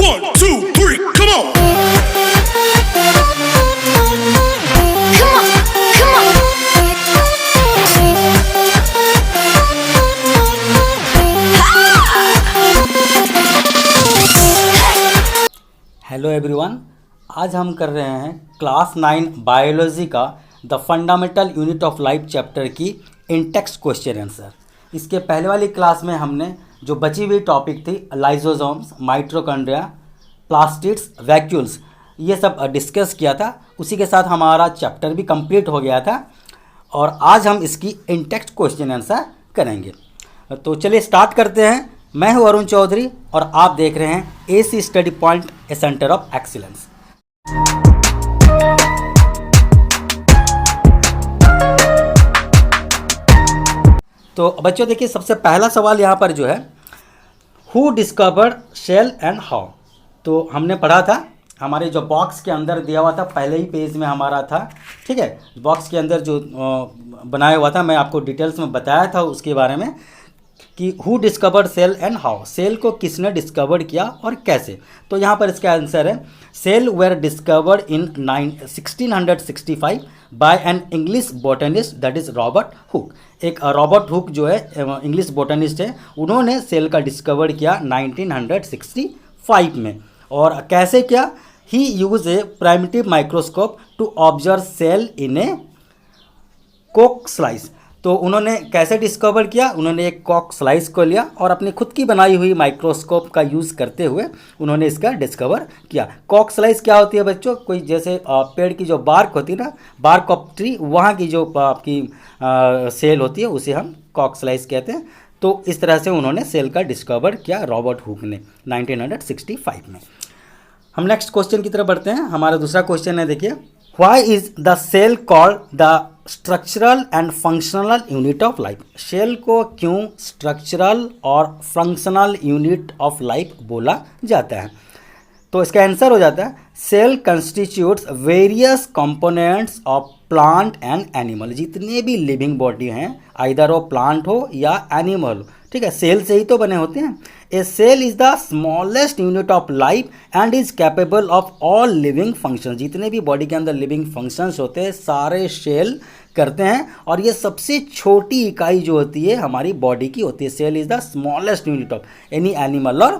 1, 2, 3, come on! Come on. Hello everyone, आज हम कर रहे हैं क्लास 9 बायोलॉजी का the fundamental unit of life chapter की इंटेक्स्ट क्वेश्चन आंसर। इसके पहले वाली क्लास में हमने जो बची हुई टॉपिक थी लाइसोसोम्स, माइटोकॉन्ड्रिया, प्लास्टिड्स, वैक्यूल्स, ये सब डिस्कस किया था। उसी के साथ हमारा चैप्टर भी कंप्लीट हो गया था और आज हम इसकी इंटेक्स्ट क्वेश्चन आंसर करेंगे। तो चलिए स्टार्ट करते हैं। मैं हूं अरुण चौधरी और आप देख रहे हैं AC study point, A centre of excellence. तो बच्चों देखिए, सबसे पहला सवाल यहाँ पर जो है, who discovered cell and how. तो हमने पढ़ा था, हमारे जो बॉक्स के अंदर दिया हुआ था, पहले ही पेज में हमारा था, ठीक है। बॉक्स के अंदर जो बनाया हुआ था, मैं आपको डिटेल्स में बताया था उसके बारे में कि who discovered cell and how, cell को किसने डिस्कवर किया और कैसे। तो यहाँ पर इसका आंसर है, cell were discovered in 1665 by an English botanist, that is Robert Hooke. एक रॉबर्ट हुक जो है इंग्लिश बोटनिस्ट है, उन्होंने सेल का डिस्कवर किया 1965 में। और कैसे किया? He use a primitive microscope to observe cell in a कोक स्लाइस। तो उन्होंने कैसे डिस्कवर किया? उन्होंने एक कॉक स्लाइस को लिया और अपनी खुद की बनाई हुई माइक्रोस्कोप का यूज़ करते हुए उन्होंने इसका डिस्कवर किया। कॉक स्लाइस क्या होती है बच्चों? कोई जैसे पेड़ की जो बार्क होती है ना, बार्क ऑफ ट्री, वहाँ की जो आपकी सेल होती है उसे हम कॉक स्लाइस कहते हैं। तो इस तरह से उन्होंने सेल का डिस्कवर किया रॉबर्ट हुक ने 1965 में। हम नेक्स्ट क्वेश्चन की तरफ बढ़ते हैं। हमारा दूसरा क्वेश्चन है, देखिए, why is the cell called the structural and functional unit of life. Cell को क्यों स्ट्रक्चरल और फंक्शनल यूनिट ऑफ लाइफ बोला जाता है? तो इसका आंसर हो जाता है, cell constitutes various components of plant and animal. जितने भी लिविंग बॉडी हैं, आइदर वो प्लांट हो या एनिमल हो, ठीक है, सेल से ही तो बने होते हैं। A cell is the smallest unit of life and is capable of all living function. जितने भी बॉडी के अंदर लिविंग फंक्शंस होते हैं, सारे सेल करते हैं। और ये सबसे छोटी इकाई जो होती है हमारी बॉडी की होती है। Cell is the smallest unit of any animal और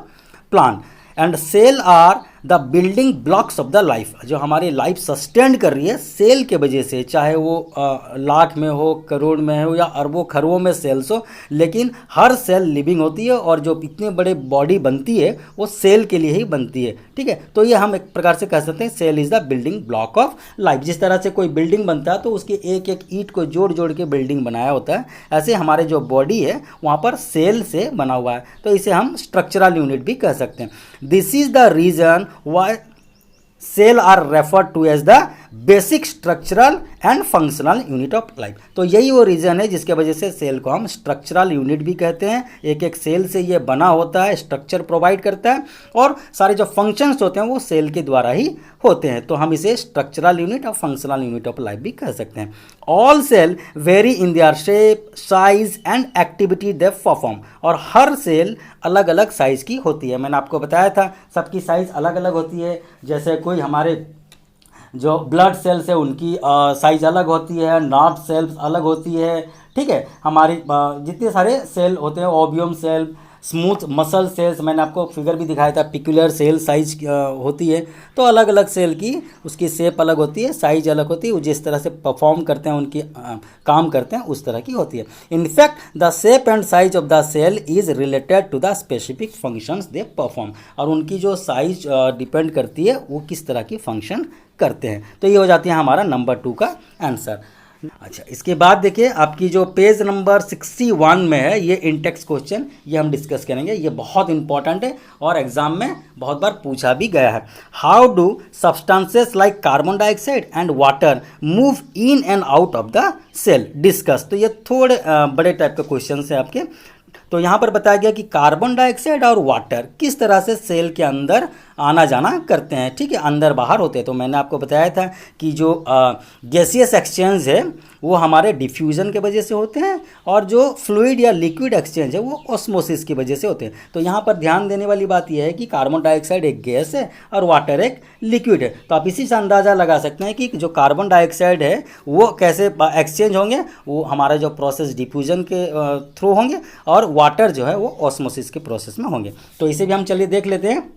plant. And cell are the building blocks of the life. जो हमारी लाइफ सस्टेन कर रही है सेल के वजह से, चाहे वो लाख में हो, करोड़ में हो या अरबों खरबों में सेल्स हो, लेकिन हर सेल लिविंग होती है और जो इतने बड़े बॉडी बनती है वो सेल के लिए ही बनती है, ठीक है। तो ये हम एक प्रकार से कह सकते हैं, cell is the building block of life. जिस तरह से कोई बिल्डिंग बनता है तो उसके एक एक ईंट को जोड़ जोड़ के बिल्डिंग बनाया होता है, ऐसे हमारे जो बॉडी है वहाँ पर सेल से बना हुआ है। तो इसे हम स्ट्रक्चरल यूनिट भी कह सकते हैं। This is the reason why cell are referred to as the basic structural and functional unit of life। तो यही वो रीज़न है जिसके वजह से सेल को हम स्ट्रक्चरल यूनिट भी कहते हैं। एक एक सेल से ये बना होता है, स्ट्रक्चर प्रोवाइड करता है और सारे जो फंक्शंस होते हैं वो सेल के द्वारा ही होते हैं। तो हम इसे स्ट्रक्चरल यूनिट और फंक्शनल यूनिट ऑफ लाइफ भी कह सकते हैं। All cell vary in their shape, size and activity they perform. और हर सेल अलग अलग साइज़ की होती है। मैंने आपको बताया था सबकी साइज़ अलग अलग होती है। जैसे कोई हमारे जो ब्लड सेल्स है उनकी साइज़ अलग होती है, नर्व सेल्स अलग होती है, ठीक है। हमारी जितने सारे सेल होते हैं, ओवियम सेल, स्मूथ मसल सेल्स, मैंने आपको फिगर भी दिखाया था, पिकुलर सेल साइज होती है। तो अलग अलग सेल की उसकी शेप अलग होती है, साइज अलग होती है, वो जिस तरह से परफॉर्म करते हैं, उनकी काम करते हैं, उस तरह की होती है। In fact the shape and size of the cell is related to the specific functions they perform. और उनकी जो साइज डिपेंड करती है वो किस तरह की फंक्शन करते हैं। तो ये हो जाती है हमारा नंबर 2 का आंसर। अच्छा, इसके बाद देखिए आपकी जो पेज नंबर 61 में है ये इंटेक्स्ट क्वेश्चन, ये हम डिस्कस करेंगे। ये बहुत इंपॉर्टेंट है और एग्जाम में बहुत बार पूछा भी गया है। How do substances like carbon dioxide and water move in and out of the cell, discuss. तो ये थोड़े बड़े टाइप के क्वेश्चन है आपके। तो यहाँ पर बताया गया कि कार्बन डाइऑक्साइड और वाटर किस तरह से सेल के अंदर आना जाना करते हैं, ठीक है, अंदर बाहर होते हैं। तो मैंने आपको बताया था कि जो गैसियस एक्सचेंज है वो हमारे डिफ्यूज़न के वजह से होते हैं, और जो फ्लूइड या लिक्विड एक्सचेंज है वो ऑस्मोसिस की वजह से होते हैं। तो यहाँ पर ध्यान देने वाली बात यह है कि कार्बन डाइऑक्साइड एक गैस है और वाटर एक लिक्विड है। तो आप इसी से अंदाज़ा लगा सकते हैं कि जो कार्बन डाइऑक्साइड है वो कैसे एक्सचेंज होंगे, वो हमारा जो प्रोसेस डिफ्यूज़न के थ्रू होंगे, और वाटर जो है वो ऑस्मोसिस के प्रोसेस में होंगे। तो इसे भी हम चलिए देख लेते हैं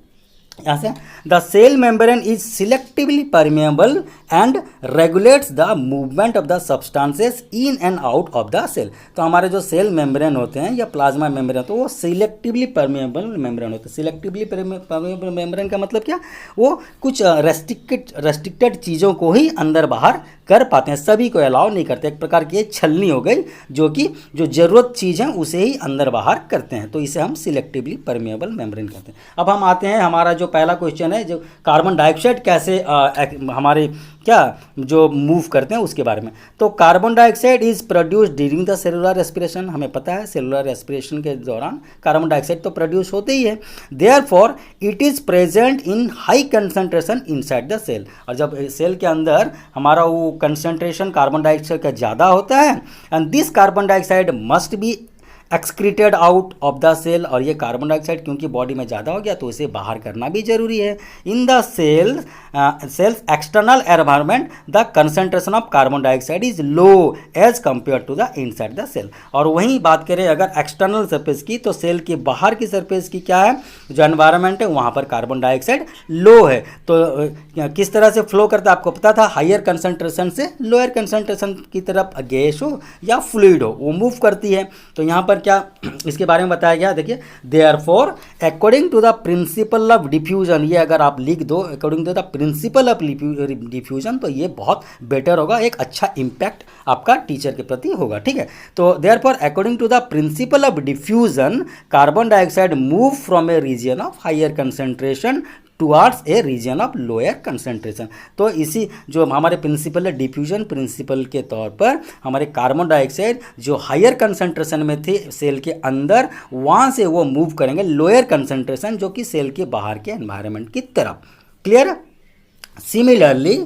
यहाँ से। The cell membrane is selectively permeable and regulates the movement of the substances in and out of the cell. तो हमारे जो सेल मेम्ब्रेन होते हैं या प्लाज्मा मेम्ब्रेन होते हैं वो सिलेक्टिवली परमेएबल मेम्ब्रेन होते हैं। सिलेक्टिवली परमेएबल मेम्ब्रेन का मतलब क्या, वो कुछ रेस्ट्रिक्टेड चीज़ों को ही अंदर बाहर कर पाते हैं, सभी को अलाउ नहीं करते। एक प्रकार की छलनी हो गई, जो कि जो ज़रूरत चीज़ है उसे ही अंदर बाहर करते हैं। तो इसे हम सिलेक्टिवली परमेएबल मेम्ब्रेन कहते हैं। अब हम आते हैं, हमारा जो पहला क्वेश्चन है, जो कार्बन डाइऑक्साइड कैसे हमारे क्या जो मूव करते हैं उसके बारे में। तो carbon dioxide is produce during the cellular respiration. हमें पता है सेलुलर रेस्पिरेशन के दौरान कार्बन डाइऑक्साइड तो प्रोड्यूस होते ही है। Therefore it is present in high concentration inside the cell. और जब सेल के अंदर हमारा वो कंसंट्रेशन कार्बन डाइऑक्साइड का ज़्यादा होता है, and this carbon dioxide must be excreted out of the cell. और ये कार्बन डाइऑक्साइड क्योंकि बॉडी में ज़्यादा हो गया तो इसे बाहर करना भी जरूरी है। In the cells external environment the concentration of carbon dioxide is low as compare to the inside the cell. और वहीं बात करें अगर एक्सटर्नल सरफेस की, तो सेल के बाहर की सरफेस की क्या है, जो एनवायरनमेंट है वहाँ पर कार्बन डाइऑक्साइड लो है। तो किस तरह से फ्लो करता है आपको पता था, हायर कंसंट्रेशन से लोअर कंसंट्रेशन की तरफ गैस हो या फ्लूइड हो वो मूव करती है। तो यहाँ पर क्या इसके बारे में बताया गया, देखिए, therefore according to the principle of diffusion. ये अगर आप लिख दो according to the principle of diffusion, तो ये बहुत बेटर होगा, एक अच्छा इम्पैक्ट आपका टीचर के प्रति होगा, ठीक है। तो therefore according to the principle of diffusion carbon dioxide move from a region of higher concentration towards a region of lower concentration. तो इसी जो हमारे प्रिंसिपल है डिफ्यूजन प्रिंसिपल के तौर पर हमारे कार्बन डाइऑक्साइड जो हायर कंसंट्रेशन में थे सेल के अंदर, वहाँ से वो मूव करेंगे लोअर कंसंट्रेशन जो कि सेल के बाहर के एनवायरनमेंट की तरफ। क्लियर। सिमिलरली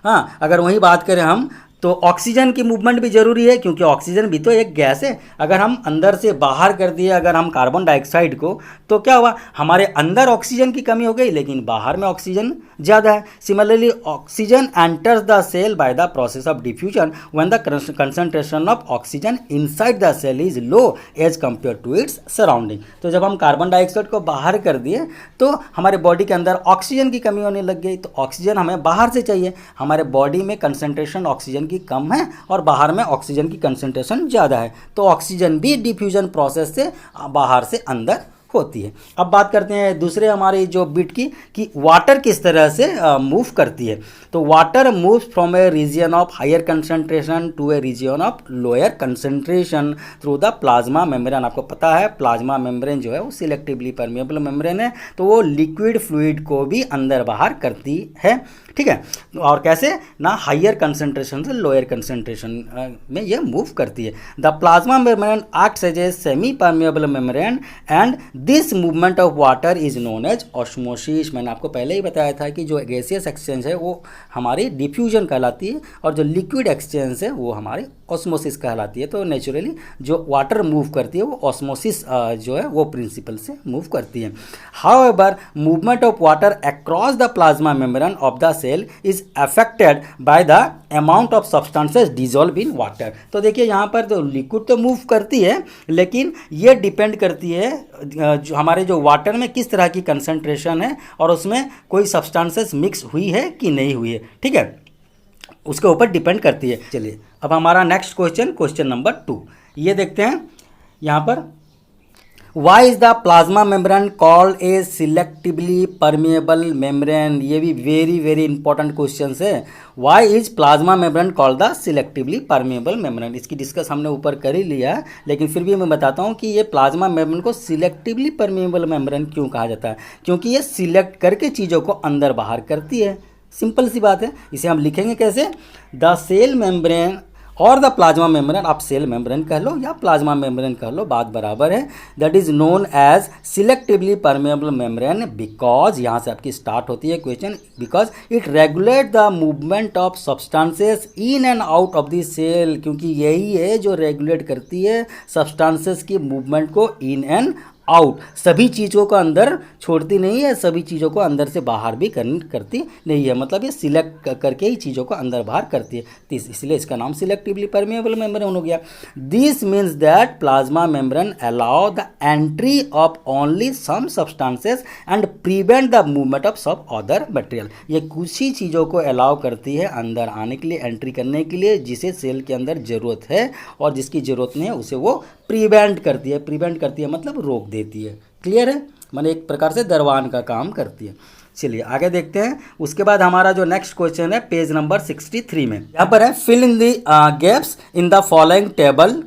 अगर वही बात करें हम, तो ऑक्सीजन की मूवमेंट भी जरूरी है, क्योंकि ऑक्सीजन भी तो एक गैस है। अगर हम अंदर से बाहर कर दिए अगर हम कार्बन डाइऑक्साइड को, तो क्या हुआ, हमारे अंदर ऑक्सीजन की कमी हो गई लेकिन बाहर में ऑक्सीजन ज़्यादा है। Similarly oxygen enters the cell by the process of diffusion when the concentration of oxygen inside the cell is low as compare to its surrounding. तो जब हम कार्बन डाइऑक्साइड को बाहर कर दिए तो हमारे बॉडी के अंदर ऑक्सीजन की कमी होने लग गई। तो ऑक्सीजन हमें बाहर से चाहिए, हमारे बॉडी में कंसंट्रेशन ऑक्सीजन की कम है और बाहर में ऑक्सीजन की कंसंट्रेशन ज़्यादा है। तो ऑक्सीजन भी डिफ्यूजन प्रोसेस से बाहर से अंदर होती है। अब बात करते हैं दूसरे हमारे जो बिट की कि वाटर किस तरह से मूव करती है। तो water moves from a region of higher concentration to a region of lower concentration through the plasma membrane. आपको पता है प्लाज्मा मेम्ब्रेन जो है वो सिलेक्टिवली परमेएबल मेम्ब्रेन है, तो वो लिक्विड फ्लूइड को भी अंदर बाहर करती है, ठीक है। और कैसे ना, हायर कंसंट्रेशन से लोअर कंसंट्रेशन में ये मूव करती है। The plasma membrane acts as a semi permeable membrane and this movement of water is known as osmosis. मैंने आपको पहले ही बताया था कि जो गैसियस एक्सचेंज है वो हमारी डिफ्यूजन कहलाती है और जो लिक्विड एक्सचेंज है वो हमारी ऑस्मोसिस कहलाती है। तो नेचुरली जो वाटर मूव करती है वो ऑस्मोसिस जो है वो प्रिंसिपल से मूव करती है। However movement of water across the plasma membrane of the cell is affected by the amount of substances dissolve in water. तो देखिए यहाँ पर तो लिक्विड तो मूव करती है लेकिन ये डिपेंड करती है जो हमारे जो वाटर में किस तरह की कंसंट्रेशन है और उसमें कोई सब्सटेंसेस मिक्स हुई है कि नहीं हुई है, ठीक है, उसके ऊपर डिपेंड करती है। चलिए अब हमारा नेक्स्ट क्वेश्चन नंबर 2 ये देखते हैं यहाँ पर। Why is the plasma membrane called a selectively permeable membrane. ये भी वेरी इंपॉर्टेंट क्वेश्चन है। Why is plasma membrane called the selectively permeable membrane. इसकी डिस्कस हमने ऊपर कर ही लिया है, लेकिन फिर भी मैं बताता हूँ कि ये प्लाज्मा मेम्ब्रेन को सिलेक्टिवली परमेएबल मेम्ब्रेन क्यों कहा जाता है, क्योंकि ये सिलेक्ट करके चीज़ों को अंदर बाहर करती है। सिंपल सी बात है। इसे हम लिखेंगे कैसे, द सेल मेम्ब्रेन और द प्लाज्मा मेम्ब्रेन, आप सेल मेम्ब्रेन कह लो या प्लाज्मा मेम्ब्रेन कह लो, बात बराबर है, that is known as selectively permeable membrane because, यहाँ से आपकी स्टार्ट होती है question, because it regulate the movement of substances in and out of the cell, क्योंकि यही है जो रेगुलेट करती है सब्सटेंसेस की मूवमेंट को इन एंड आउट, सभी चीज़ों को अंदर छोड़ती नहीं है, सभी चीज़ों को अंदर से बाहर भी करती नहीं है, मतलब ये सिलेक्ट करके ही चीज़ों को अंदर बाहर करती है, इसलिए इसका नाम सिलेक्टिवली परमेबल मेम्ब्रेन हो गया। This means that plasma membrane allow the entry of only some substances and prevent the movement of सब अदर मटेरियल, ये कुछ ही चीज़ों को अलाउ करती है अंदर आने के लिए, एंट्री करने के लिए, जिसे सेल के अंदर ज़रूरत है, और जिसकी ज़रूरत नहीं है उसे वो प्रिवेंट करती है, प्रिवेंट करती है मतलब रोक देती है। क्लियर है, माने एक प्रकार से दरवान का काम करती है। चलिए आगे देखते हैं। उसके बाद हमारा जो नेक्स्ट क्वेश्चन है पेज नंबर 63 में, यहाँ पर है fill in the gaps in the following table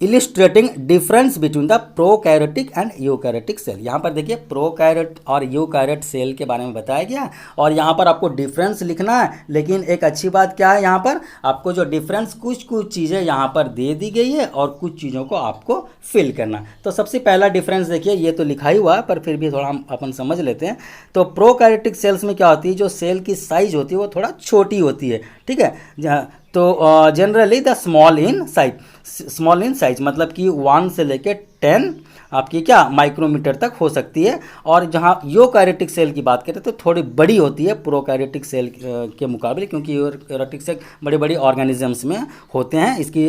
illustrating difference between the prokaryotic and eukaryotic cell. यहाँ पर देखिए प्रोकैरियोट और यूकैरियोट सेल के बारे में बताया गया, और यहाँ पर आपको डिफरेंस लिखना है, लेकिन एक अच्छी बात क्या है, यहाँ पर आपको जो डिफरेंस कुछ चीज़ें यहाँ पर दे दी गई है और कुछ चीज़ों को आपको फिल करना। तो सबसे पहला डिफरेंस देखिए, ये तो लिखा ही हुआ है पर फिर भी थोड़ा हम अपन समझ लेते हैं। तो प्रोकैरियोटिक सेल्स में क्या होती है, जो सेल की साइज होती है वो थोड़ा छोटी होती है, ठीक है। तो generally the small in size मतलब कि 1 से लेके 10 आपकी क्या माइक्रोमीटर तक हो सकती है, और जहाँ यूकैरियोटिक सेल की बात करें तो थोड़ी बड़ी होती है प्रोकैरियोटिक सेल के मुकाबले, क्योंकि यूकैरियोटिक सेल बड़े बड़े ऑर्गेनिजम्स में होते हैं, इसकी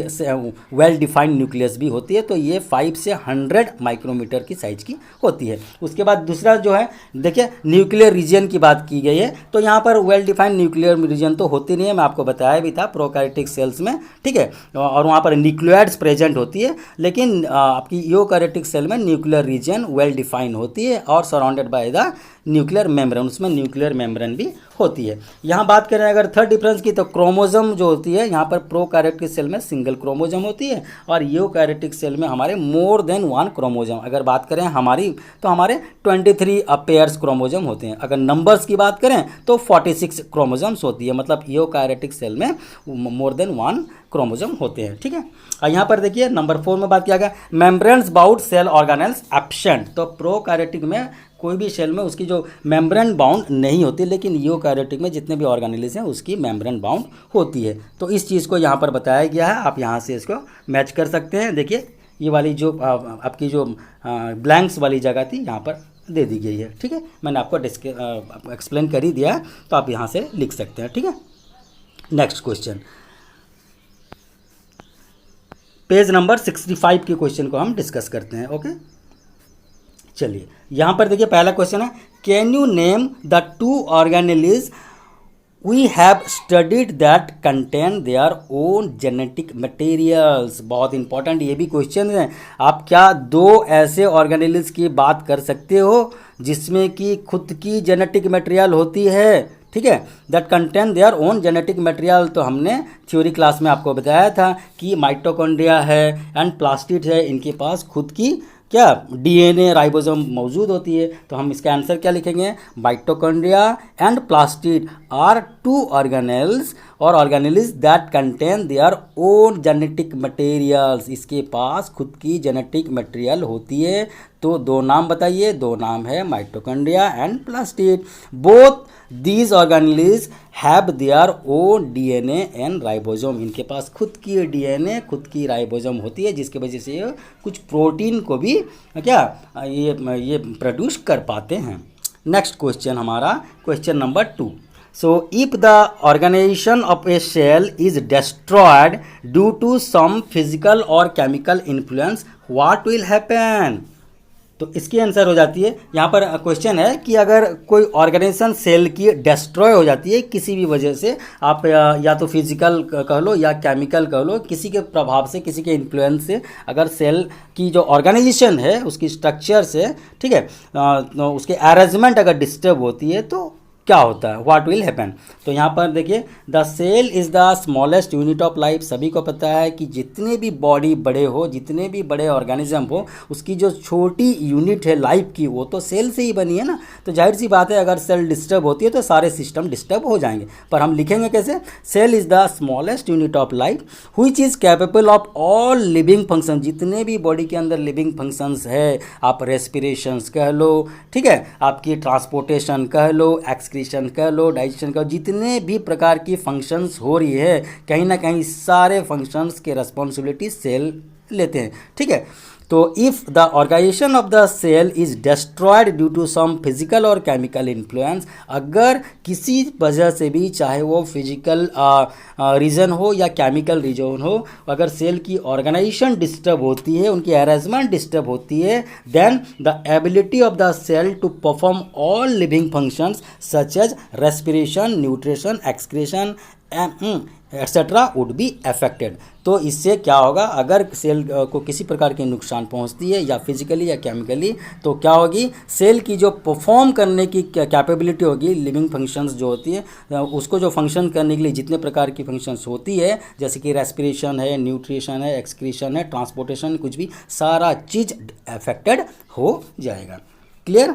वेल डिफाइंड न्यूक्लियस भी होती है, तो ये 5 से 100 माइक्रोमीटर की साइज की होती है। उसके बाद दूसरा जो है देखिए न्यूक्लियर रीजन की बात की गई है, तो यहाँ पर वेल डिफाइंड न्यूक्लियर रीजन तो होती नहीं है, मैं आपको बताया भी था प्रोकैरियोटिक सेल्स में, ठीक है, और वहाँ पर न्यूक्लियोइड्स प्रेजेंट होती है, लेकिन आपकी यूकैरियोटिक सेल में न्यूक्लियर रीजन वेल डिफाइंड होती है और surrounded by the nuclear membrane, उसमें न्यूक्लियर मेम्ब्रेन भी होती है। यहाँ बात करें अगर थर्ड डिफरेंस की, तो क्रोमोसोम जो होती है यहाँ पर प्रोकैरियोटिक सेल में सिंगल क्रोमोसोम होती है, और यूकैरियोटिक सेल में हमारे मोर देन 1 क्रोमोसोम। अगर बात करें हमारी, तो हमारे 23 पेयर्स क्रोमोसोम होते हैं। अगर नंबर्स की बात करें तो 46 क्रोमोसोम्स होती है, मतलब यूकैरियोटिक सेल में मोर देन 1 क्रोमोसोम होते हैं, ठीक है। और यहाँ पर देखिए नंबर 4 में बात किया गया membranes bound cell organelles absent, तो प्रोकैरियोटिक में कोई भी सेल में उसकी जो मेम्ब्रेन बाउंड नहीं होती, लेकिन यूकैरियोटिक में जितने भी ऑर्गेनेल्स हैं उसकी मेम्ब्रेन बाउंड होती है। तो इस चीज़ को यहाँ पर बताया गया है, आप यहाँ से इसको मैच कर सकते हैं। देखिए ये वाली जो आपकी जो ब्लैंक्स वाली जगह थी यहाँ पर दे दी गई है, ठीक है, मैंने आपको एक्सप्लेन कर ही दिया है, तो आप यहाँ से लिख सकते हैं, ठीक है। नेक्स्ट क्वेश्चन पेज नंबर 65 के क्वेश्चन को हम डिस्कस करते हैं। ओके, चलिए यहाँ पर देखिए पहला क्वेश्चन है, can you name the 2 organelles we have studied that contain their own genetic materials. बहुत इंपॉर्टेंट ये भी क्वेश्चन है। आप क्या 2 ऐसे ऑर्गेनेल्स की बात कर सकते हो जिसमें कि खुद की जेनेटिक मटेरियल होती है, ठीक है, that contain their own genetic material. तो हमने थ्योरी क्लास में आपको बताया था कि माइटोकॉन्ड्रिया है एंड प्लास्टिड है, इनके पास खुद की क्या डीएनए राइबोसोम मौजूद होती है। तो हम इसका आंसर क्या लिखेंगे, mitochondria and plastid are 2 organelles और organelles that contain their own genetic materials, इसके पास खुद की जेनेटिक मटेरियल होती है। तो 2 नाम बताइए, 2 नाम है mitochondria and plastid. Both these organelles have their own DNA and ribosome, इनके पास खुद की डीएनए खुद की राइबोसोम होती है, जिसकी वजह से ये कुछ प्रोटीन को भी क्या ये प्रोड्यूस कर पाते हैं। नेक्स्ट क्वेश्चन हमारा question number 2। So if the organization of a cell is destroyed due to some physical or chemical influence, what will happen? तो इसकी आंसर हो जाती है, यहाँ पर क्वेश्चन है कि अगर कोई ऑर्गेनाइजेशन सेल की डिस्ट्रॉय हो जाती है किसी भी वजह से, आप या तो फिजिकल कह लो या केमिकल कह लो, किसी के प्रभाव से किसी के इन्फ्लुएंस से अगर सेल की जो ऑर्गेनाइजेशन है उसकी स्ट्रक्चर से, ठीक है, उसके अरेंजमेंट अगर डिस्टर्ब होती है तो क्या होता है, व्हाट विल हैपन। तो यहाँ पर देखिए the cell is the smallest unit of life. सभी को पता है कि जितने भी बॉडी बड़े हो, जितने भी बड़े ऑर्गेनिज्म हो, उसकी जो छोटी यूनिट है लाइफ की वो तो सेल से ही बनी है ना। तो जाहिर सी बात है अगर सेल डिस्टर्ब होती है तो सारे सिस्टम डिस्टर्ब हो जाएंगे। पर हम लिखेंगे कैसे? Cell is the smallest unit of life which is capable of all living function. जितने भी बॉडी के अंदर लिविंग फंक्शंस है, आप रेस्पिरेशंस कह लो, ठीक है, आपकी ट्रांसपोर्टेशन कह लो, एक्सक्रीशन कह लो, डाइजेशन कह लो, जितने भी प्रकार की फंक्शंस हो रही है कहीं ना कहीं सारे फंक्शंस के रेस्पॉन्सिबिलिटी सेल लेते हैं, ठीक है। तो if the organisation of the cell is destroyed due to some physical और केमिकल इन्फ्लुएंस, अगर किसी वजह से भी, चाहे वो फिजिकल रीज़न हो या केमिकल रीजन हो, अगर सेल की ऑर्गेनाइजेशन डिस्टर्ब होती है, उनकी अरेंजमेंट डिस्टर्ब होती है, then the ability of the cell to perform all living functions such as respiration, nutrition, excretion etcetera would be affected. तो इससे क्या होगा? अगर सेल को किसी प्रकार की नुकसान पहुंचती है या फिजिकली या केमिकली, तो क्या होगी? सेल की जो परफॉर्म करने की कैपेबिलिटी होगी, लिविंग फंक्शंस जो होती है, उसको जो फंक्शन करने के लिए जितने प्रकार की फंक्शंस होती है, जैसे कि रेस्पिरेशन है, न्यूट्रिशन है, एक्सक्रीशन है, ट्रांसपोर्टेशन, कुछ भी, सारा चीज़ अफेक्टेड हो जाएगा। क्लियर?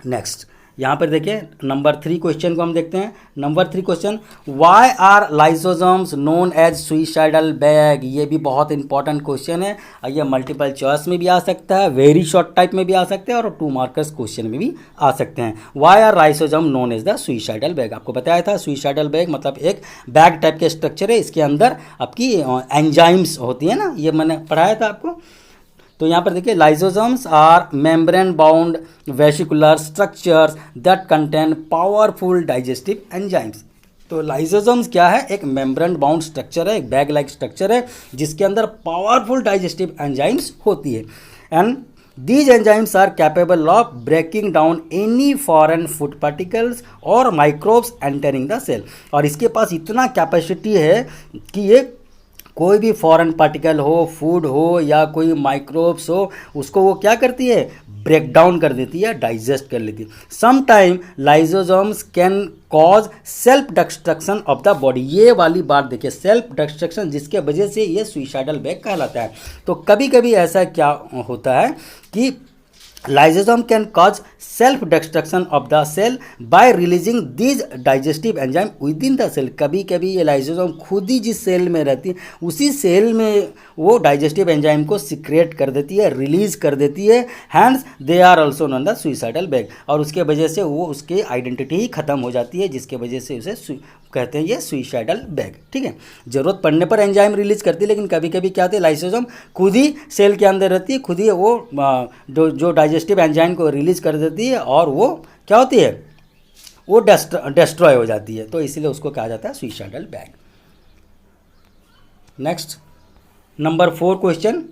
नेक्स्ट यहाँ पर देखिए नंबर 3 क्वेश्चन को हम देखते हैं। Number 3 question, why are lysosomes known as suicidal bag? ये भी बहुत इंपॉर्टेंट क्वेश्चन है। ये मल्टीपल चॉइस में भी आ सकता है, वेरी शॉर्ट टाइप में भी आ सकते हैं और 2 मार्कर्स क्वेश्चन में भी आ सकते हैं। Why are lysosome known as the suicidal bag? आपको बताया था सुइसाइडल बैग मतलब एक बैग टाइप के स्ट्रक्चर है, इसके अंदर आपकी एंजाइम्स होती है ना, ये मैंने पढ़ाया था आपको। तो यहाँ पर देखिए lysosomes are membrane bound vesicular structures that contain powerful digestive enzymes. तो लाइसोसोम्स क्या है? एक मेम्ब्रेन बाउंड स्ट्रक्चर है, एक बैग लाइक स्ट्रक्चर है जिसके अंदर पावरफुल डाइजेस्टिव एंजाइम्स होती है। And these enzymes are capable of breaking down any foreign food particles और microbes entering the cell। और इसके पास इतना कैपेसिटी है कि ये कोई भी फॉरेन पार्टिकल हो, फूड हो या कोई माइक्रोब्स हो, उसको वो क्या करती है? ब्रेक डाउन कर देती है, डाइजेस्ट कर लेती है। Sometime lysosomes can cause self destruction of the body. ये वाली बात देखिए, सेल्फ डिस्ट्रक्शन, जिसके वजह से ये सुइसाइडल बैग कहलाता है। तो कभी कभी ऐसा क्या होता है कि lysosome can cause self destruction of the cell by releasing these digestive enzyme within the cell. कभी कभी ये लाइसोसोम खुद ही जिस सेल में रहती है उसी सेल में वो डाइजेस्टिव एंजाइम को सिक्रेट कर देती है, रिलीज कर देती है। Hence they are also known the suicidal bag. और उसके वजह से वो उसकी आइडेंटिटी ही खत्म हो जाती है, जिसके वजह से उसे कहते हैं ये सुइसाइडल बैग, ठीक है। जरूरत पड़ने पर एंजाइम रिलीज करती है, लेकिन कभी कभी क्या होती है, लाइसोसोम खुद ही सेल के अंदर रहती है, खुद ही वो जो डाइजेस्टिव एंजाइम को रिलीज कर देती है और वो क्या होती है, वो डिस्ट्रॉय हो जाती है। तो इसीलिए उसको कहा जाता है suicidal bag. Next number 4 question,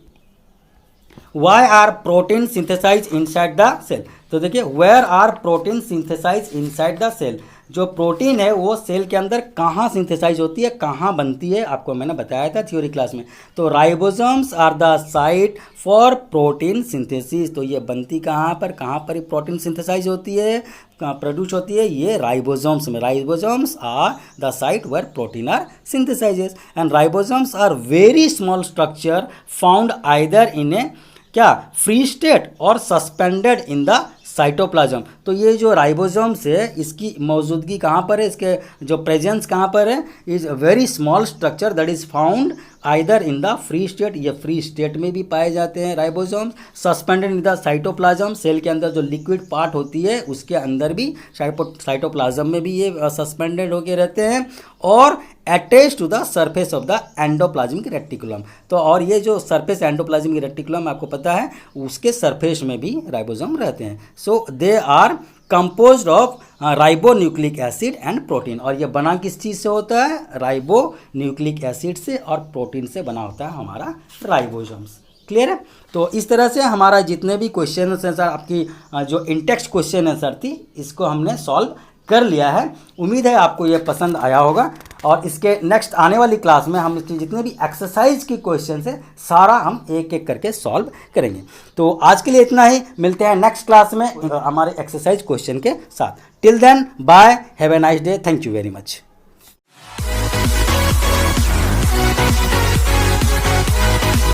why are protein synthesize inside the cell? तो देखिए where are protein synthesize inside the cell? जो प्रोटीन है वो सेल के अंदर कहाँ सिंथेसाइज होती है, कहाँ बनती है, आपको मैंने बताया था थ्योरी क्लास में। तो ribosomes are the site for protein synthesis. तो ये बनती कहाँ पर प्रोटीन सिंथेसाइज होती है, प्रोड्यूस होती है, ये राइबोसोम्स में। Ribosomes are the site where protein are synthesises. And ribosomes are very small structure found either in a क्या फ्री स्टेट और सस्पेंडेड इन द साइटोप्लाज्म। तो ये जो राइबोसोम्स है इसकी मौजूदगी कहाँ पर है, इसके जो प्रेजेंस कहाँ पर है, is a very small structure that is found either in the free state, ये फ्री स्टेट में भी पाए जाते हैं ribosomes. Suspended in the cytoplasm, cell के अंदर जो लिक्विड पार्ट होती है उसके अंदर भी, साइटोप्लाज्म में भी ये सस्पेंडेड होके रहते हैं। और attach to the surface of the endoplasmic reticulum. तो और ये जो सरफेस एंडोप्लाज्मिक रेटिकुलम आपको पता है उसके सरफेस में भी राइबोसोम रहते हैं। So they are composed of ribonucleic acid and protein. और ये बना किस चीज़ से होता है, राइबो न्यूक्लिक एसिड से और प्रोटीन से बना होता है हमारा राइबोसोम्स। क्लियर है? तो इस तरह से हमारा जितने भी क्वेश्चन हैं सर, आपकी जो इंटेक्स्ट क्वेश्चन है सर थी, इसको हमने सॉल्व कर लिया है। उम्मीद है आपको ये पसंद आया होगा। और इसके नेक्स्ट आने वाली क्लास में हम इसकी जितने भी एक्सरसाइज की क्वेश्चन है सारा हम एक एक करके सॉल्व करेंगे। तो आज के लिए इतना ही, मिलते हैं नेक्स्ट क्लास में हमारे एक्सरसाइज क्वेश्चन के साथ। Till then bye, have a nice day, thank you very much.